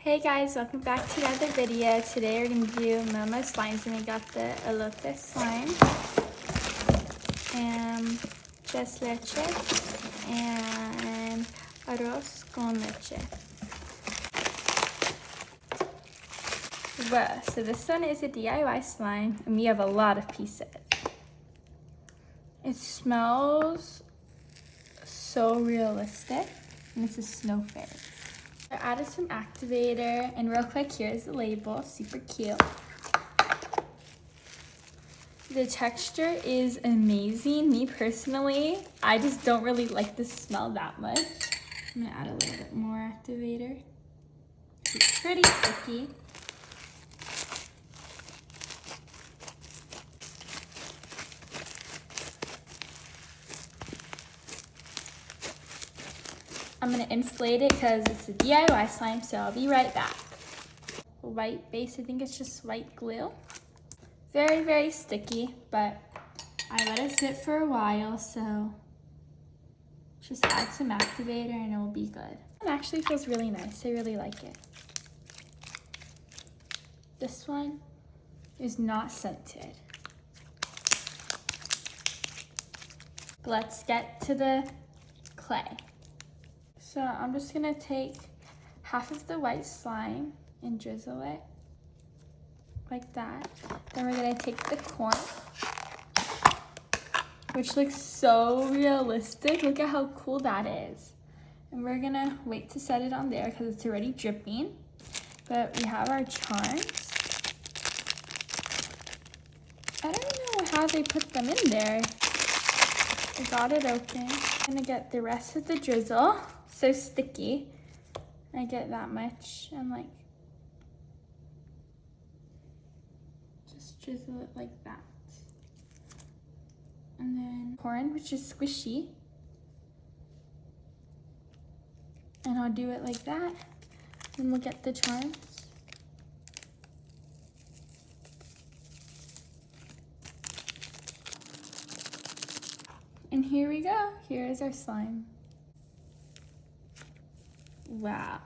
Hey guys, welcome back to another video. Today we're going to do Momo Slimes, and we got the elote slime, and tres leche, and arroz con leche. Whoa, so this one is a DIY slime, and we have a lot of pieces. It smells so realistic, and it's a snow fairy. I added some activator, and real quick, here's the label, super cute. The texture is amazing. Me personally, I just don't really like the smell that much. I'm gonna add a little bit more activator. It's pretty sticky. I'm gonna inflate it because it's a DIY slime, so I'll be right back. White base, I think it's just white glue. Very, very sticky, but I let it sit for a while, so just add some activator and it will be good. It actually feels really nice, I really like it. This one is not scented. Let's get to the clay. So I'm just gonna take half of the white slime and drizzle it like that. Then we're gonna take the corn, which looks so realistic. Look at how cool that is. And we're gonna wait to set it on there because it's already dripping. But we have our charms. I don't know how they put them in there. I got it open. I'm gonna get the rest of the drizzle. So sticky. I get that much and like just drizzle it like that. And then corn, which is squishy. And I'll do it like that. And we'll get the charms. And here we go. Here is our slime. Wow.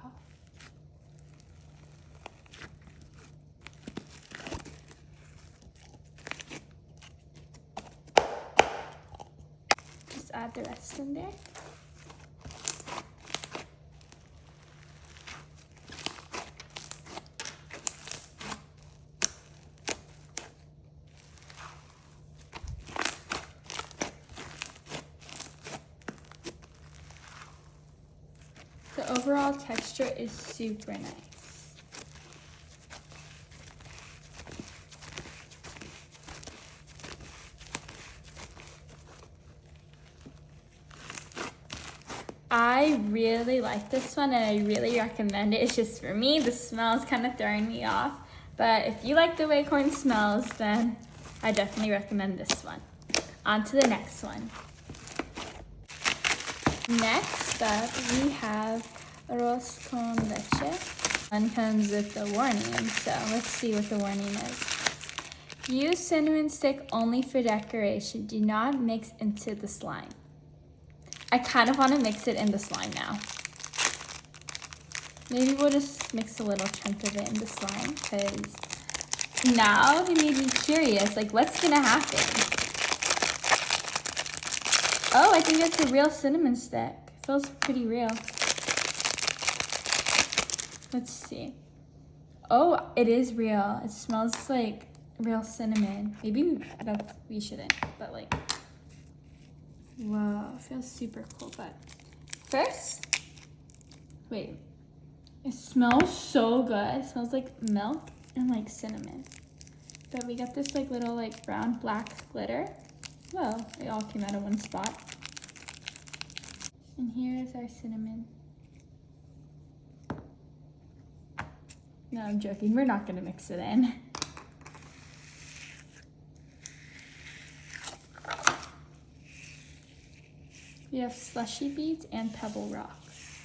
Just add the rest in there. The overall texture is super nice. I really like this one and I really recommend it. It's just for me, the smell is kind of throwing me off. But if you like the way corn smells, then I definitely recommend this one. On to the next one. Next up, we have arroz con leche. One comes with the warning, so let's see what the warning is. Use cinnamon stick only for decoration. Do not mix into the slime. I kind of want to mix it in the slime now. Maybe we'll just mix a little chunk of it in the slime, because now it made me curious, like what's gonna happen? Oh, I think it's a real cinnamon stick. It feels pretty real. Let's see. Oh, it is real. It smells like real cinnamon. Maybe we shouldn't, but like, wow, it feels super cool. But first, wait, it smells so good. It smells like milk and like cinnamon. But we got this like little like brown black glitter. Well, they all came out of one spot. And here is our cinnamon. No, I'm joking. We're not gonna mix it in. We have slushy beads and pebble rocks.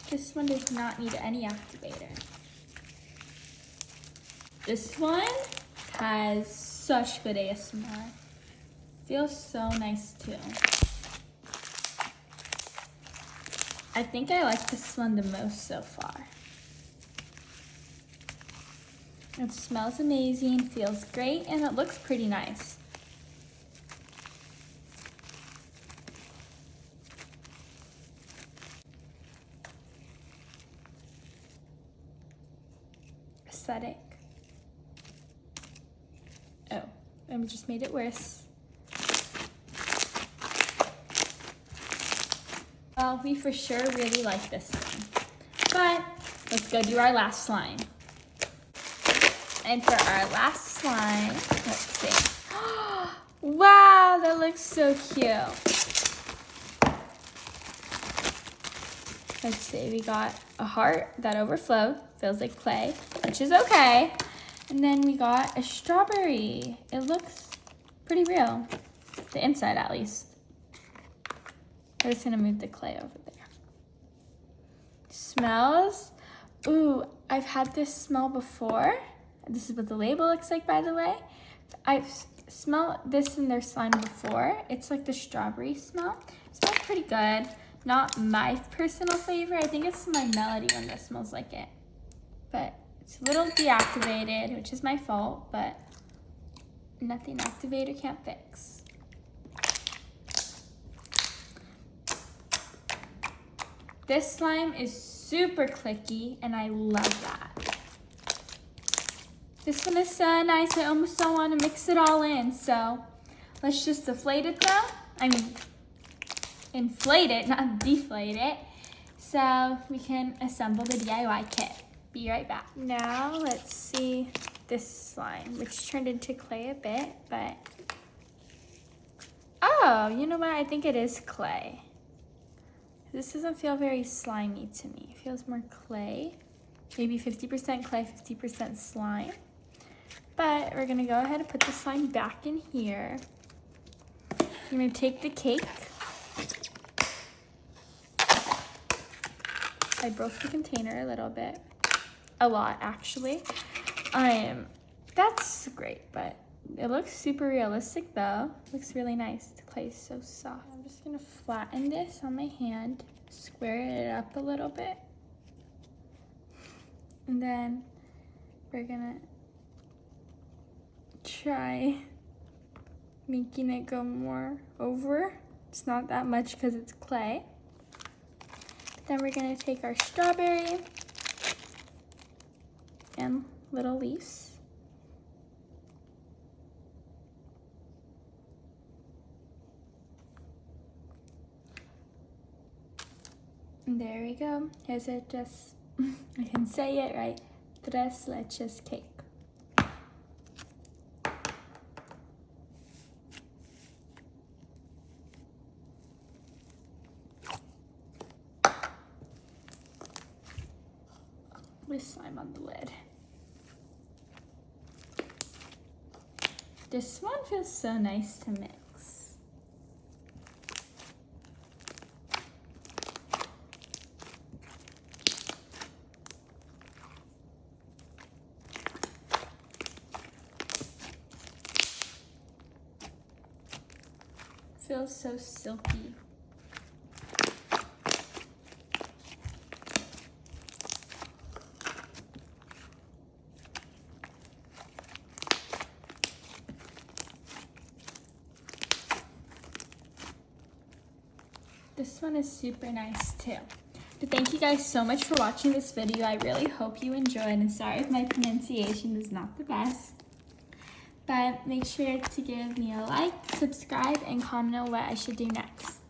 This one does not need any activator. This one has such good ASMR. Feels so nice too. I think I like this one the most so far. It smells amazing, feels great, and it looks pretty nice. Aesthetic. Oh, I just made it worse. Well, we for sure really like this one. But let's go do our last slime. And for our last slime, let's see. Wow, that looks so cute. Let's see, we got a heart that overflowed, feels like clay, which is okay. And then we got a strawberry. It looks pretty real, the inside at least. I'm just gonna move the clay over there. Smells, ooh, I've had this smell before. This is what the label looks like, by the way. I've smelled this in their slime before. It's like the strawberry smell. It smells pretty good. Not my personal favorite. I think it's my Melody one that smells like it. But it's a little deactivated, which is my fault, but nothing activator can't fix. This slime is super clicky, and I love that. This one is so nice, I almost don't want to mix it all in, so let's just deflate it though. I mean, inflate it, not deflate it, so we can assemble the DIY kit. Be right back. Now let's see this slime, which turned into clay a bit, but oh, you know what? I think it is clay. This doesn't feel very slimy to me. It feels more clay. Maybe 50% clay, 50% slime. But we're gonna go ahead and put the slime back in here. I'm gonna take the cake. I broke the container a little bit. A lot, actually. That's great, but it looks super realistic though. It looks really nice. The clay is so soft. I'm just gonna flatten this on my hand, square it up a little bit. And then we're gonna try making it go more over. It's not that much because it's clay. Then we're gonna take our strawberry and little leaves. And there we go. Here's it just, I can say it right, tres leches cake. With slime on the lid. This one feels so nice to mix. Feels so silky. This one is super nice too. But thank you guys so much for watching this video. I really hope you enjoyed, and sorry if my pronunciation was not the best. But make sure to give me a like, subscribe, and comment on what I should do next.